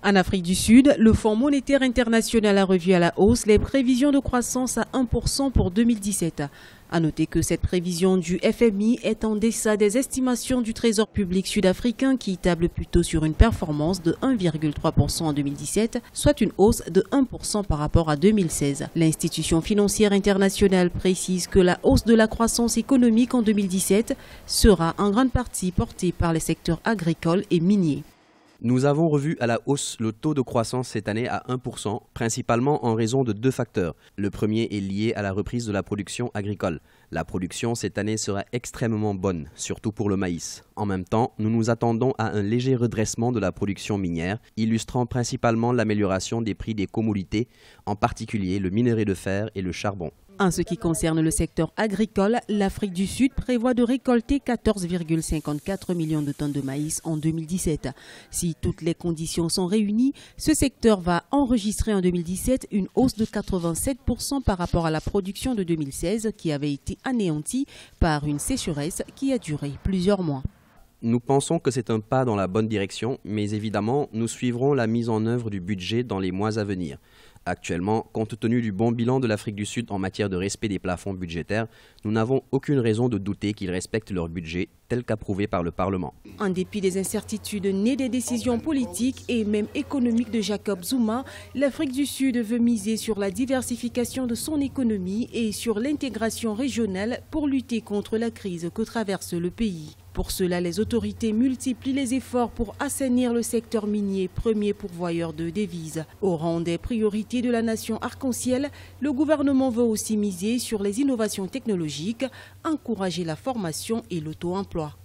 En Afrique du Sud, le Fonds monétaire international a revu à la hausse les prévisions de croissance à 1% pour 2017. À noter que cette prévision du FMI est en deçà des estimations du Trésor public sud-africain qui table plutôt sur une performance de 1,3% en 2017, soit une hausse de 1% par rapport à 2016. L'institution financière internationale précise que la hausse de la croissance économique en 2017 sera en grande partie portée par les secteurs agricoles et miniers. Nous avons revu à la hausse le taux de croissance cette année à 1%, principalement en raison de deux facteurs. Le premier est lié à la reprise de la production agricole. La production cette année sera extrêmement bonne, surtout pour le maïs. En même temps, nous nous attendons à un léger redressement de la production minière, illustrant principalement l'amélioration des prix des commodités, en particulier le minerai de fer et le charbon. En ce qui concerne le secteur agricole, l'Afrique du Sud prévoit de récolter 14,54 millions de tonnes de maïs en 2017. Si toutes les conditions sont réunies, ce secteur va enregistrer en 2017 une hausse de 87% par rapport à la production de 2016 qui avait été anéantie par une sécheresse qui a duré plusieurs mois. Nous pensons que c'est un pas dans la bonne direction, mais évidemment, nous suivrons la mise en œuvre du budget dans les mois à venir. Actuellement, compte tenu du bon bilan de l'Afrique du Sud en matière de respect des plafonds budgétaires, nous n'avons aucune raison de douter qu'ils respectent leur budget tel qu'approuvé par le Parlement. En dépit des incertitudes nées des décisions politiques et même économiques de Jacob Zuma, l'Afrique du Sud veut miser sur la diversification de son économie et sur l'intégration régionale pour lutter contre la crise que traverse le pays. Pour cela, les autorités multiplient les efforts pour assainir le secteur minier, premier pourvoyeur de devises. Au rang des priorités de la nation arc-en-ciel, le gouvernement veut aussi miser sur les innovations technologiques, encourager la formation et l'auto-emploi.